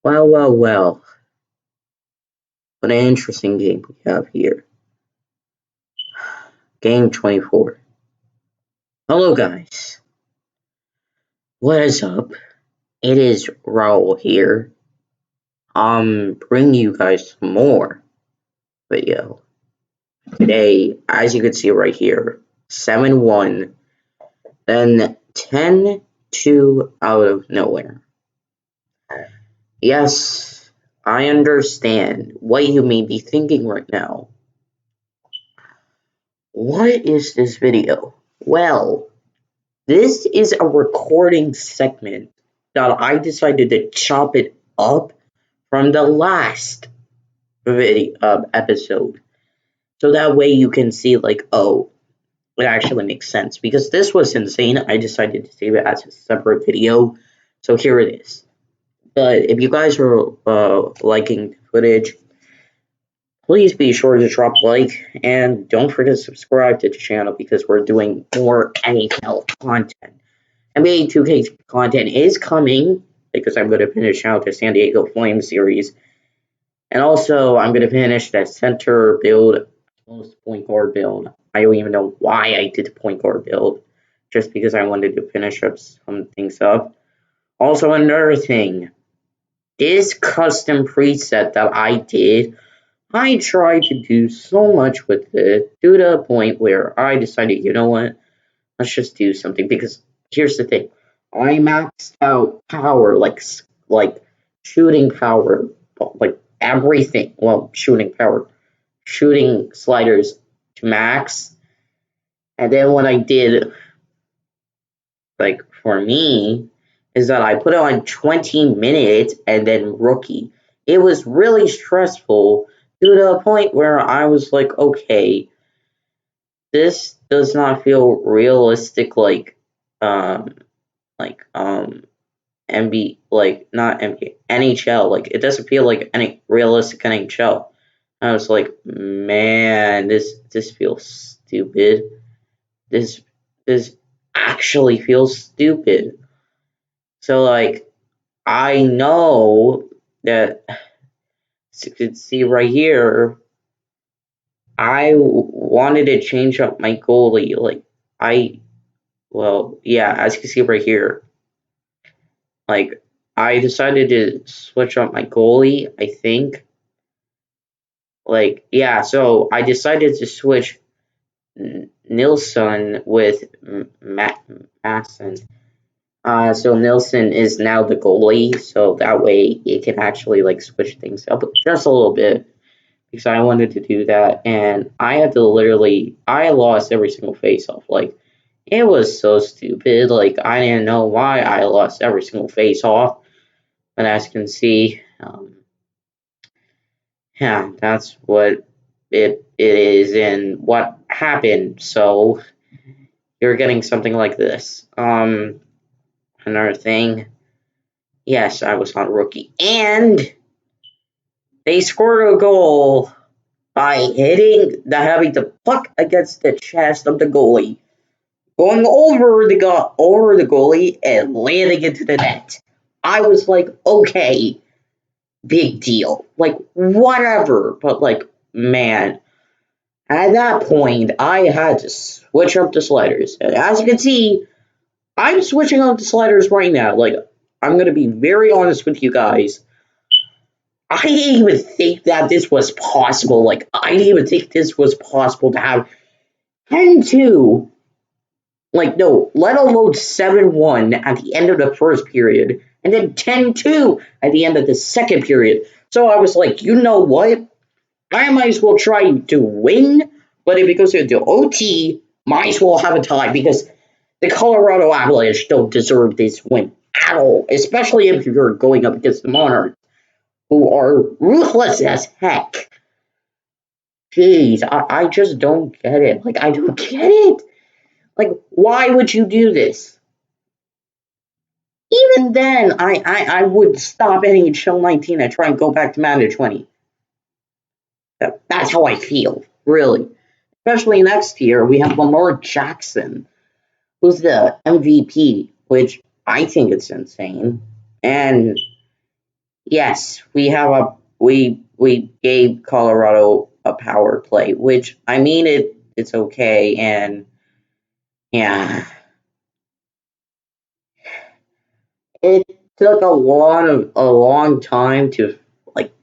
Well, well, well. What an interesting game we have here. Game 24. Hello, guys. What is up? It is Raul here. Bringing you guys some more video. Today, as you can see right here, 7-1, then 10-2 out of nowhere. Yes, I understand what you may be thinking right now. What is this video? Well, this is a recording segment that I decided to chop it up from the last video episode. So that way you can see like, oh, it actually makes sense. Because this was insane, I decided to save it as a separate video. So here it is. But if you guys are liking the footage, please be sure to drop a like and don't forget to subscribe to the channel because we're doing more NHL content. NBA 2K content is coming because I'm going to finish out the San Diego Flames series. And also, I'm going to finish that center build, most point guard build. I don't even know why I did the point guard build, just because I wanted to finish up some things up. Also, another thing, this custom preset that I did, I tried to do so much with it to the point where I decided, you know what, let's just do something. Because here's the thing, I maxed out power, like shooting power, like everything. Well, shooting power, shooting sliders to max. And then what I did, like for me, is that I put it on 20 minutes and then rookie. It was really stressful to the point where I was like, okay, this does not feel realistic MB, like not MB, NHL. Like it doesn't feel like any realistic NHL. I was like, man, this feels stupid. This actually feels stupid. So like I know that, as you can see right here, I wanted to change up my goalie. Like as you can see right here, like I decided to switch up my goalie, I think. So I decided to switch Nilsson with Masson. So Nilsson is now the goalie, so that way it can actually like switch things up just a little bit because I wanted to do that, and I had to I lost every single face-off. Like it was so stupid. Like I didn't know why I lost every single face-off, but as you can see, yeah, that's what it is and what happened. So you're getting something like this. Another thing, yes, I was on rookie, and they scored a goal by having the puck against the chest of the goalie, going over the goalie and landing into the net. I was like, okay, big deal, like whatever, but like, man, at that point, I had to switch up the sliders. And as you can see, I'm switching up the sliders right now. Like, I'm going to be very honest with you guys. I didn't even think that this was possible. Like, I didn't even think this was possible to have 10-2. Like, no, let alone 7-1 at the end of the first period. And then 10-2 at the end of the second period. So I was like, you know what? I might as well try to win, but if it goes into OT, might as well have a tie because the Colorado Avalanche don't deserve this win at all, especially if you're going up against the Monarchs, who are ruthless as heck. Jeez, I just don't get it. Like, I don't get it. Like, why would you do this? Even then, I would stop NHL 19 and try and go back to Madden 20. That's how I feel, really. Especially next year, we have Lamar Jackson, who's the MVP, which I think it's insane. And Yes, we gave Colorado a power play, which I mean it's okay, and yeah, it took a long time to like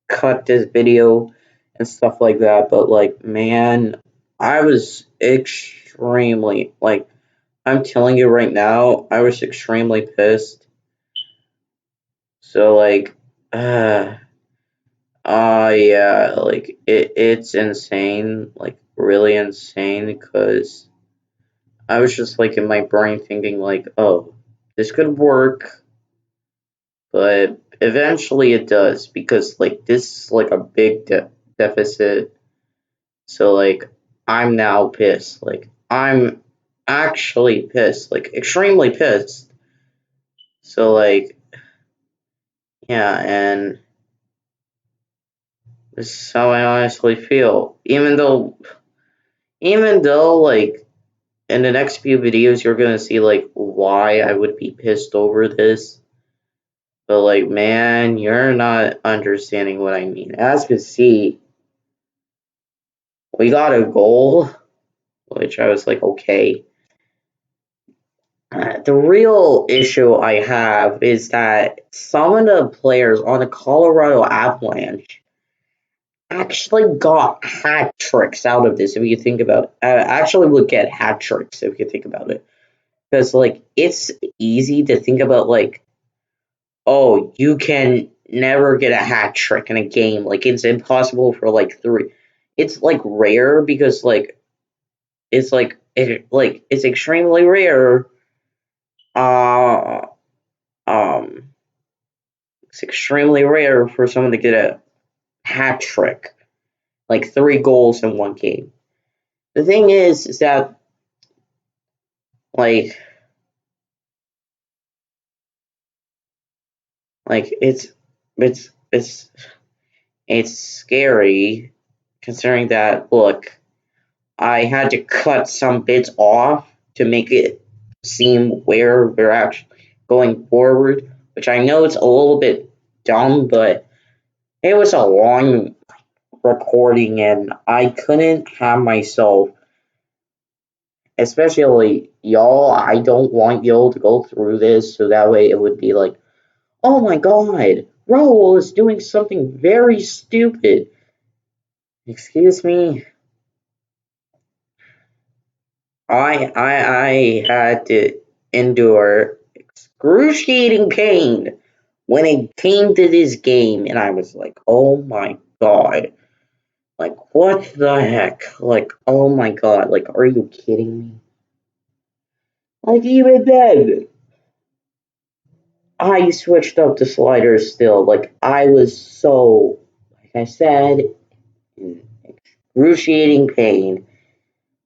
cut this video and stuff like that, but like man, I was extremely like I'm telling you right now, I was extremely pissed. So like uh yeah, like it's insane, like really insane because I was just like in my brain thinking like, oh, this could work, but eventually it does because like this is like a big deficit. So like I'm now pissed. Like I'm actually pissed, like extremely pissed. So like yeah, and this is how I honestly feel. Even though like in the next few videos you're gonna see like why I would be pissed over this. But like man, you're not understanding what I mean. As you can see, we got a goal, which I was like, okay. The real issue I have is that some of the players on the Colorado Avalanche actually got hat tricks out of this. If you think about it, actually would get hat tricks if you think about it, because like it's easy to think about like, oh, you can never get a hat trick in a game. Like it's impossible for like three. It's like rare because it's extremely rare. Uh, um, it's extremely rare for someone to get a hat trick, like 3 goals in one game. The thing is that like like it's it's it's scary considering that look, I had to cut some bits off to make it seem where we're actually going forward, which I know it's a little bit dumb, but it was a long recording and I couldn't have myself, especially y'all, I don't want y'all to go through this so that way it would be like, oh my god, Raul is doing something very stupid. Excuse me. I had to endure excruciating pain when it came to this game, and I was like, oh my god. Like, what the heck? Like, oh my god. Like, are you kidding me? Like, even then, I switched up the sliders still. Like, I was so, like I said, in excruciating pain.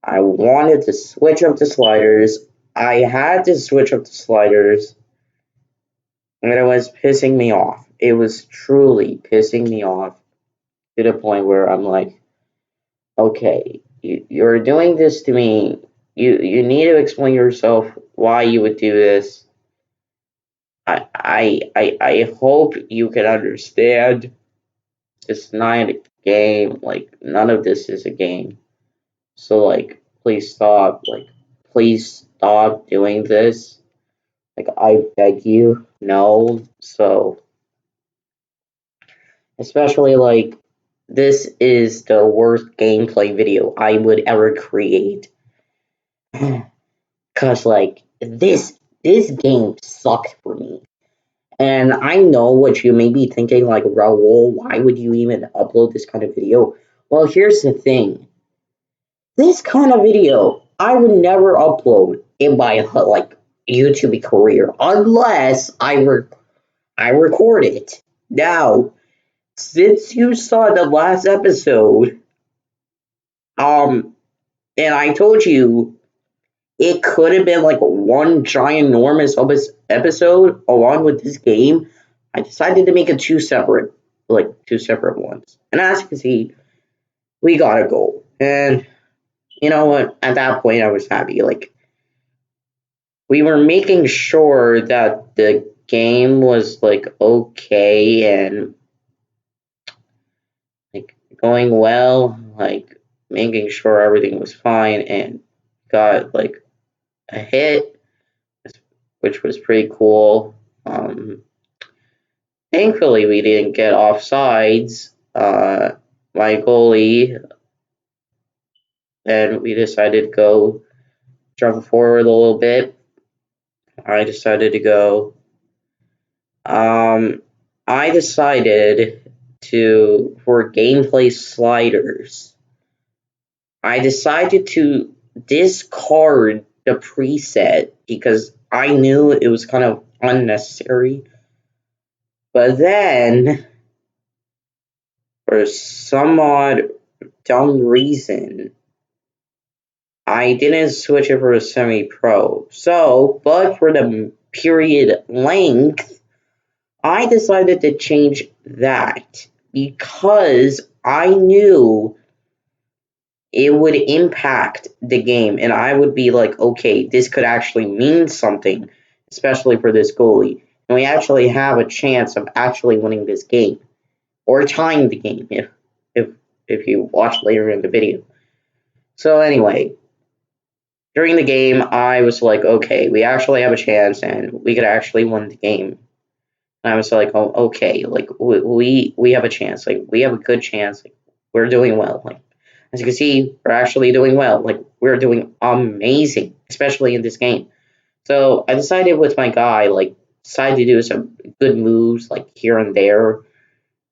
I wanted to switch up the sliders. I had to switch up the sliders, and it was pissing me off. It was truly pissing me off to the point where I'm like, okay, you're doing this to me. You need to explain yourself why you would do this. I hope you can understand. It's not a game. Like none of this is a game. So like, please stop. Like, please stop doing this. Like, I beg you. No. So, especially like, this is the worst gameplay video I would ever create. Cause like this game sucks for me. And I know what you may be thinking, like, Raul, why would you even upload this kind of video? Well, here's the thing. This kind of video, I would never upload in my, like, YouTube career unless I record it. Now, since you saw the last episode, and I told you it could have been like one giant enormous episode along with this game. I decided to make it two separate ones. And as you can see, we got a goal. And you know what? At that point, I was happy. Like we were making sure that the game was like okay and like going well, like making sure everything was fine, and got like a hit, which was pretty cool. Thankfully, we didn't get offsides. My goalie, and we decided to go jump forward a little bit. I decided to go. Um, I decided to, for gameplay sliders, I decided to discard the preset because I knew it was kind of unnecessary. But then, for some odd dumb reason, I didn't switch it for a semi-pro. So, but for the period length, I decided to change that because I knew it would impact the game, and I would be like, okay, this could actually mean something, especially for this goalie. And we actually have a chance of actually winning this game or tying the game if if you watch later in the video. So anyway, during the game, I was like, okay, we actually have a chance, and we could actually win the game. And I was like, oh, okay, like we have a chance, like we have a good chance, like we're doing well, like as you can see, we're actually doing well, like we're doing amazing, especially in this game. So I decided with my guy, like decided to do some good moves, like here and there,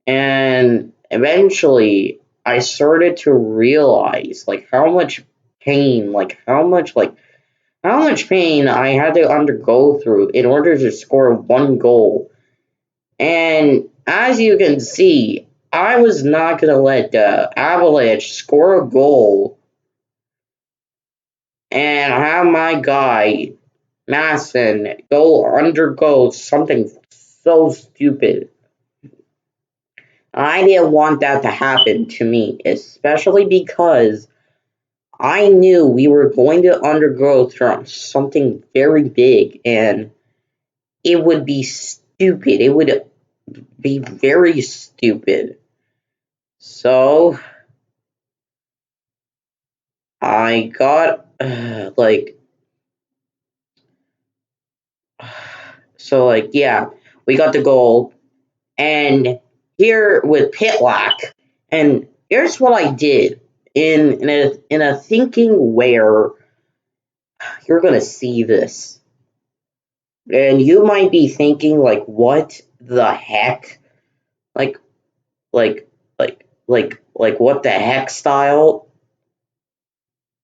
and eventually I started to realize like how much pain, how much pain I had to undergo through in order to score one goal. And as you can see, I was not going to let the Avalanche score a goal and have my guy, Masson, undergo something so stupid. I didn't want that to happen to me, especially because I knew we were going to undergo something very big and it would be stupid. It would be very stupid. So I got yeah, we got the goal, and here with Pitlock, and here's what I did in a thinking where you're gonna see this, and you might be thinking like, what the heck, like what the heck style.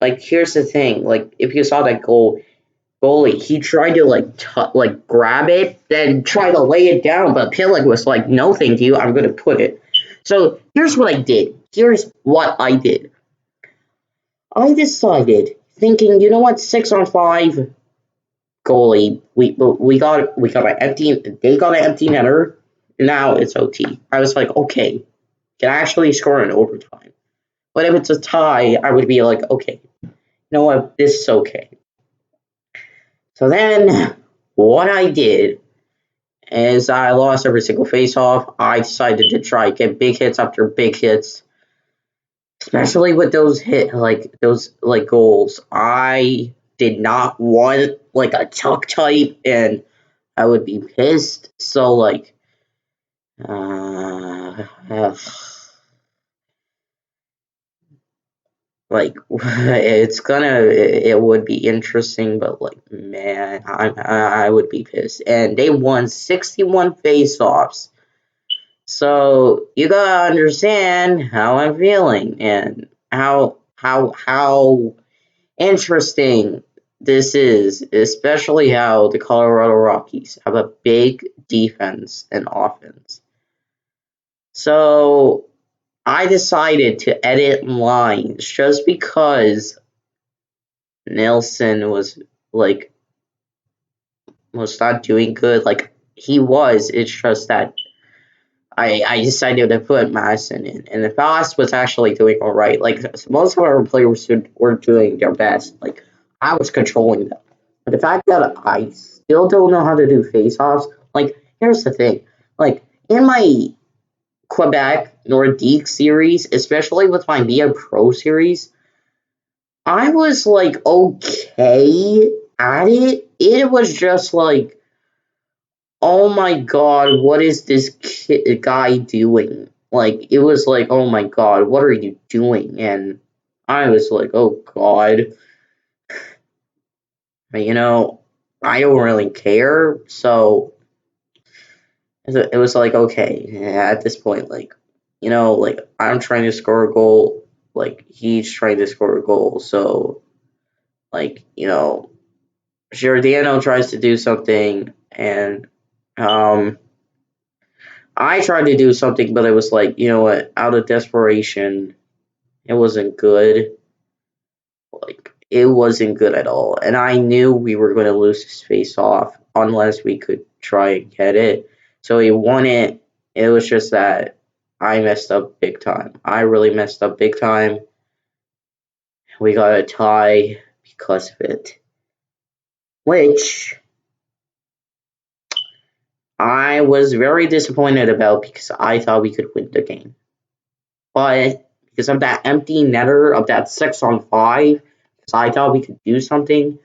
Like here's the thing, like if you saw that goalie, he tried to like grab it, then try to lay it down, but Pillig was like, "No, thank you. I'm gonna put it." So here's what I did. Here's what I did. I decided, thinking, you know what, 6-on-5 goalie. We got an empty. They got an empty netter. Now it's OT. I was like, okay, can actually score in overtime. But if it's a tie, I would be like, okay, you know what, this is okay. So then, what I did as I lost every single face-off, I decided to try get big hits after big hits, especially with those goals. I did not want like a tuck type, and I would be pissed. So uh, it would be interesting, but like man, I would be pissed. And they won 61 face-offs. So you gotta understand how I'm feeling and how interesting this is, especially how the Colorado Rockies have a big defense and offense. So I decided to edit lines just because Nelson like was not doing good. Like he was, it's just that I decided to put Madison in, and the Fast was actually doing all right. Like most of our players were doing their best. Like I was controlling them, but the fact that I still don't know how to do face-offs, Like, here's the thing. Like, in my Quebec Nordique series, especially with my Via Pro series, I was like okay at it. It was just like, oh my god, what is this guy doing? Like, it was like, oh my god, what are you doing? And I was like, oh god. But, I don't really care. So it was like, okay, yeah, at this point, like, like, I'm trying to score a goal. Like, he's trying to score a goal. So, like, Giordano tries to do something, and I tried to do something, but it was like, you know what, out of desperation, it wasn't good. Like, it wasn't good at all. And I knew we were going to lose this face off unless we could try and get it. So he won it. It was just that I messed up big time. I really messed up big time. We got a tie because of it, which I was very disappointed about because I thought we could win the game. But because of that empty netter of that 6-on-5, because I thought we could do something,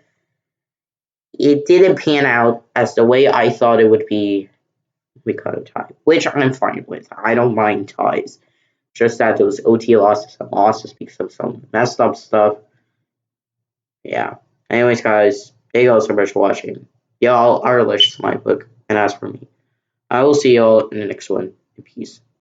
it didn't pan out as the way I thought it would be. We got a tie, which I'm fine with. I don't mind ties. Just that those OT losses and losses because of some messed up stuff. Yeah. Anyways, guys, thank you all so much for watching. Y'all are delicious in my book, and as for me, I will see y'all in the next one. Peace.